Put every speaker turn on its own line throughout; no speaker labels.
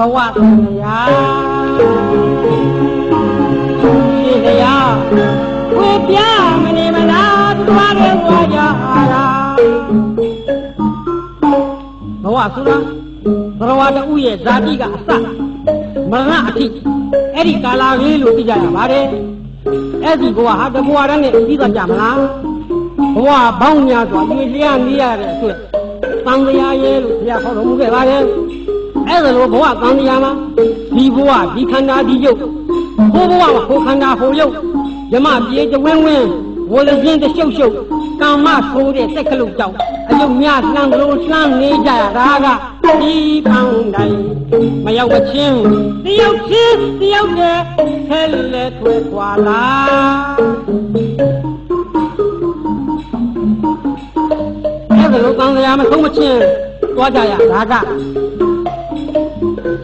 Bawa ya, ya, kupya mani mana tuare wajah. Bawa surah, berawat uye jadi gak sah, mana hati, eri kalau lilu tidak ada, eri bawa ada bawa orang ni tidak jamlah, bawa baunya tu, dia tu, tangga ye lu dia kalau mungkin ada. Ero bawa kami ama, di bawa di kanda di jauh, bawa kanda jauh, jemaah dia je wen, boleh jadi show, kama sore sekelu jauh, ayo mias lang ni jaya raga di pandai, mayau kecil, tiup je, hele tu kuala. Ero kami ama semua kecil, tua jaya raga.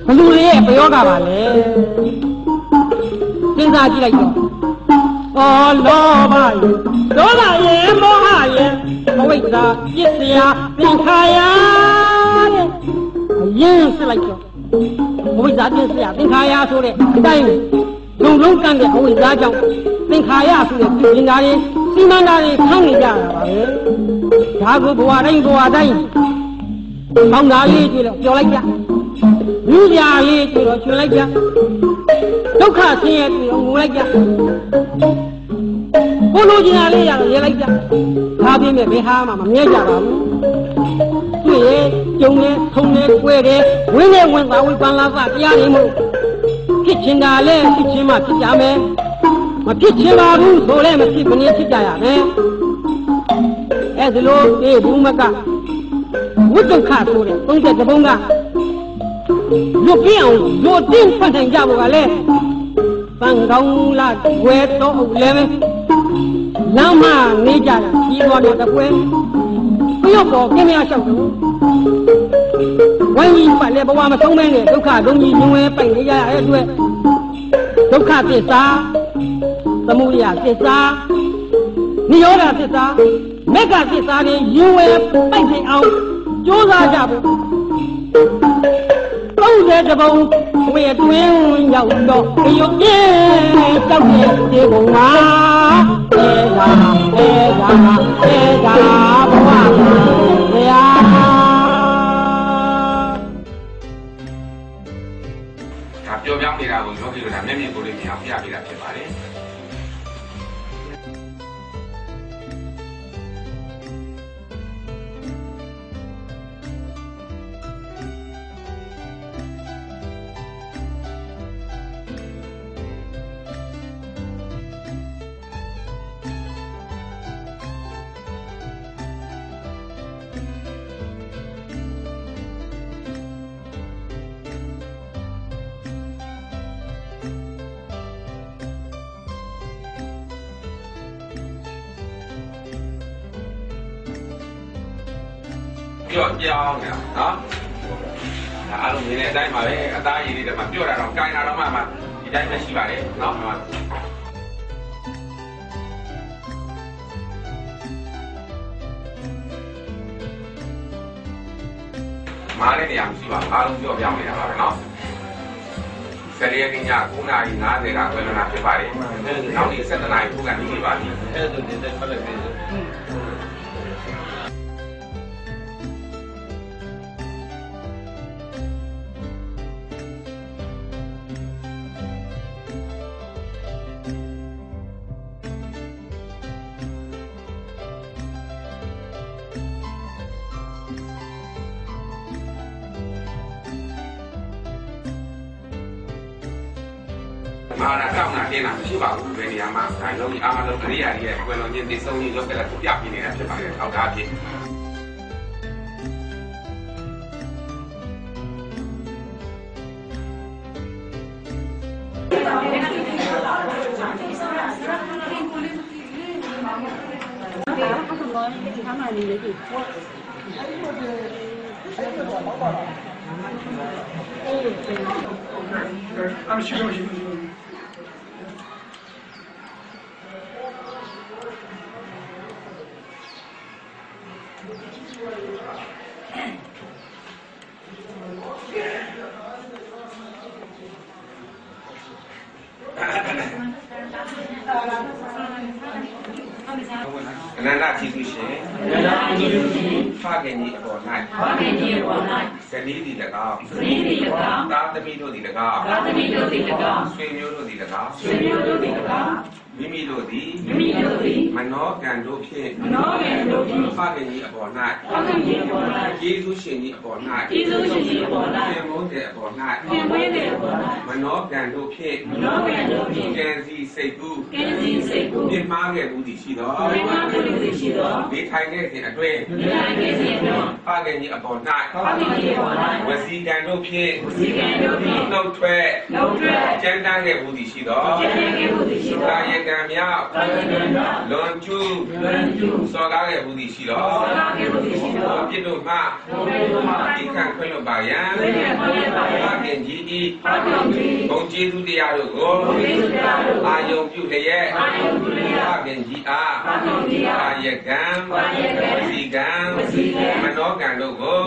Belum lihat peyoga balik. Cinta jadi itu. Oh loba ye moha ye. Awak dah kisah tingkaya. Yang selagi. Awak dah kisah tingkaya sore. Tapi long kan dia awak dah jauh tingkaya sore. Bintari simandari kami jalan balik. Jago buat lain. Kau ngali je, jual aja. Lu jali tu jual aja. Kau kasih tu jual aja. Kalau jali yang jual aja. Tapi mereka mama menjaga. Tu ye, jomye, thomye, kuere, wene tahu panlasa dia ni mu. Kitchen dale, kitchen mati jame. Kitchen baru sore mesti punya cijaya ne. Eslo rumah Wujud kasur, tunggu jebunga. Lukian, lutin pasang jabu kali. Pangkau lah, gue tu leme. Lama ni jalan, ibu ada tak gue. Kau kau kini asal tu. Wangi balik bawa masuk mana? Tukar dongi nyue panggil jaya dua. Tukar desa, semulia desa. Ni orang desa, mereka desa ni nyue panggil awak. Jodoh jabu, kau dah jauh, kue tuing jauh jauh, ayok ye, jauh ye bunga, bawa ya. Tapi orang ni lah, orang ni lah, memang boleh ni, apa yang kita cakap ni.ပြောကြောင်းနော်အားလုံးဒီနေ့အတိုင်းပါပဲအသားရည်လေးတွေမှာပြောတာတော့ကိုင်းတာတော့မှဒီတိုင်းပဲရှိပါတယ်နော်မားတဲ့နေရာမရှိပါအားလုံးပြောပြောင်းနေတာပါပဲနော်ဆယ်ရက်ည9:50ကကွယ်လွန်တာဖြစ်ပါတယ်နောက်နေ့7:00နာရီခုကနေနေပါပြီအဲ့ဒါဒီတက်ဖက်လိုက်ပြီမာနာတောင်းတာတင်းတာမရှိပါဘူးဘယ်နေရာမှာဒါလုံးကြီးအားမလုံးကလေးရည်ရဲ့ကွယ်လွန်ခြင်းတည်ဆုံးခြင်းရုပ်ကလေးကိုပြပြနေတာဖြစ်ပါတယ်ထောက်ထားဖြစ်I'm sure you
အနန္တကြည်သူရှင်ဖခင်ကြီးအပေါ်၌ဇနီးသည်၎င်းသာသမီတို့သည်၎င်းဆွေမျိုးတို့သည်၎င်းမိမိတို့သည်မနောကံတို့ဖြင့်ဖခင်ကြီးအပေါ်၌ယေရှုရှင်ကြီးအပေါ်၌သင်မုန်းတဲ့အပေါ်၌မနောကံတို့ဖြင့်ကံစီစိတ်ကူးပြင်းမှားခဲ့မှုသည်ရှိသောဒီထိုင်ခဲ့စဉ်အတွင်းဖခင်ကြီးအပေါ်၌ဝစီကံတို့ဖြင့်နှုတ်ထွက်ကျမ်းတမ်းခဲ့မှုသည်ရှိသောကာယကံမြောက်လွန်ကျူးစော်ကားခဲ့မှုသည်ရှိသောပြစ်တို့မှဒီကံခွင့်လွတ်ပါရန်ဖခင်ကြီး၏ဘုန်းကျေးဇူးတရားတို့ကိုအာယုံပြုလျက်ဖခင်ကြီးအားကာယကံဝစီကံမနောကံတို့ကို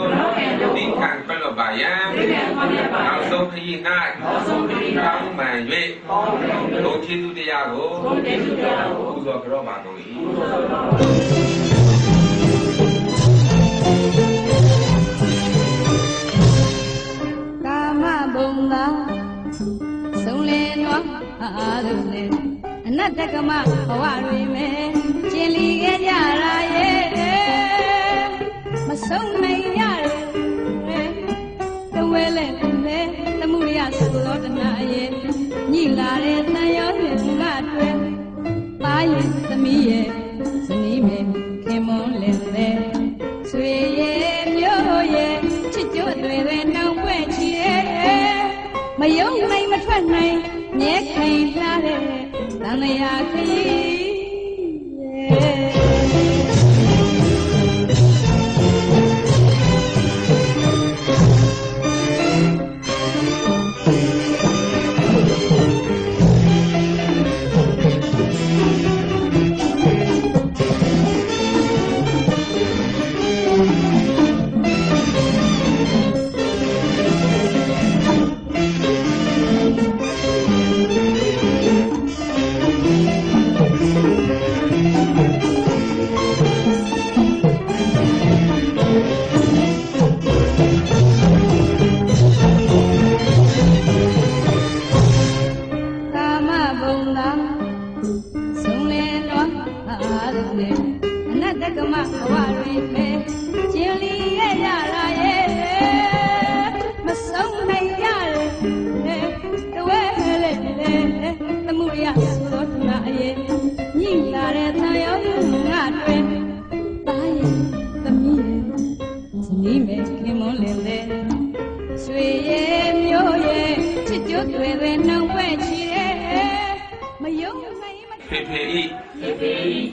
ဒီကံခွင့်လွတ်ပါရန်နောက်ဆုံးခရီး၌ကောင်းမှန်၍ဘုန်းကျေးဇူးတရားကိုပူဇော်ကြောပါကုန်၏
ကာမဘုံသာဆုံးလေနွားအားလုံးနဲ့အနတ္တကမဘဝတွေမဲ့ကျင်လီခဲ့ကြတာရဲ့မဆုံးနိုင်ရတယ်တဝဲလဲလဲသမှုရဆိုသောတနာရဲ့ညိလာတဲ့တန်ရောမြင်ငါတွေ့သားရဲ့သမီးရဲ့ဇနီးမဲ့ခင်မွန်းလင်လဲဆွေရဲ့မျိုးရဲ့ချစ်ကြွတွေနောင်ပွဲချီရဲ့မယုံနိုင်မထွက်နိုင်မြဲခိုင်လာတဲ့သံဃာခရီး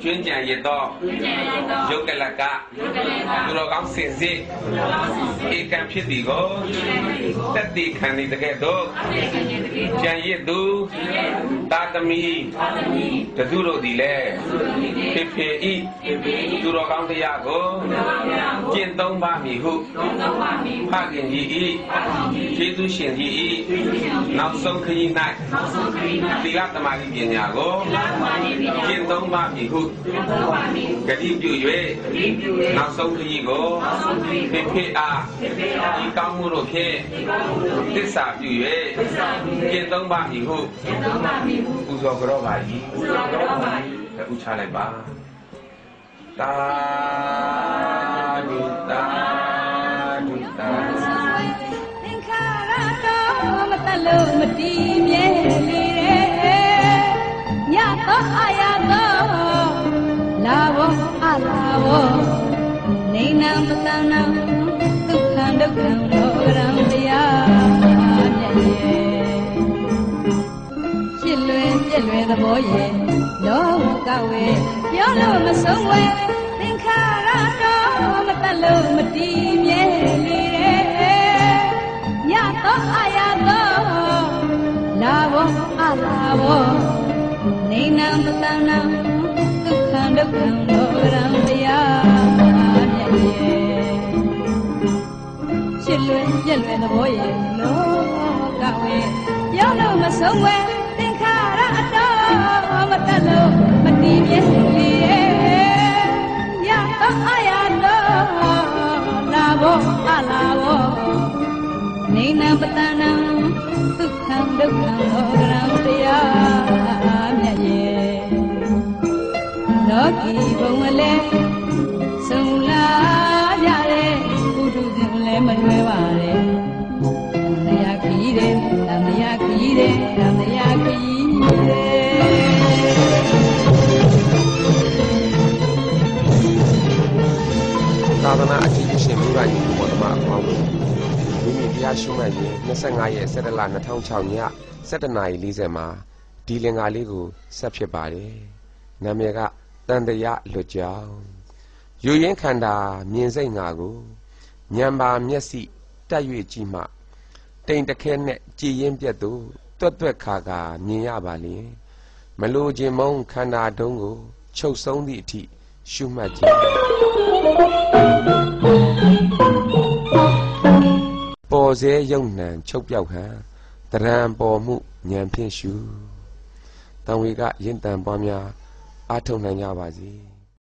ကျွင်းကြံရတော့ယုတ်ကလကသူတော်ကောင်းစင်စစ်ဧကံဖြစ်သည်ကိုသက်တည်ခံသည်တကဲ့သို့ကြံရသူသာသမီတသူတို့သည်လည်းဖေဖေဤသူတော်ကောင်းတရားကိုကျင့်သုံးပါမည်ဟုဖခင်ကြီးဤကျေးဇူးရှင်ကြီးဤနောက်ဆုံးခရီး၌သီလသမာဓိပညာကိုကျင့်သုံးပါမည်ဟုဂတိပြု၍နောက်ဆုံးခရီးကိုဖေဖေအားဒီကောင်းမှုတို့ဖြင့်သစ္စာပြု၍ကျင့်သုံးပါမည်ဟုပူဇော်ကြောပါ၏ဥချလိုက်ပါသာဓုသာဓုသာ
သင်္ခါရတော်မတလို့မတည်မြဲလေတဲ့ညသောအာရသောလာဘောအလာဘောနေနံပတနာဒုက္ခဒုက္ခရောရံတရားမြတ်ရဲ့ဖြစ်လွယ်ပြည့်လွယ်သဘောရဲ့လောကဝဲပြောလို့မဆုံးဝဲသင်္ခါရတော်မတလို့မတည်မြဲလေတဲ့ညသောအာရသောလာဘောအလာဘောနေနံပတနာဒုက္ခဒုက္ခရောရံတရားမြတ်ရဲ့ဖြစ်လွယ်ပြည့်လွယ်သဘောရဲ့လောကဝဲပြောလို့မဆုံးဝဲသင်္ခါရတော်မတလို့
တရားရှုမှတ်ရင်25ရက်17လ2006ည17:40မှာဒီလင်္ကာလေးကိုဆက်ဖြစ်ပါတယ်နာမည်ကတန်တရာလွတ်ကြောင်းယူရင်းခန္ဓာမြင်စိတ်ငါကိုဉာဏ်ပါမျက်စိတက်၍ကြည့်မှတိမ်တခဲနဲ့ကြည်ရင်ပြတ်သူတွက်ခါကမြင်ရပါလျင်မလိုခြင်းမုံခန္ဓာတုံးကိုချုပ်ဆုံးသည့်အထိရှုမှတ်ခြင်းပေါ်စေယုံနှံချုပ်ပြောက်ဟံတရံပေါ်မှုဉာဏ်ဖြင့်ရှုတံဝေကယဉ်တန်ပွားများအားထုတ်နိုင်ကြပါစေ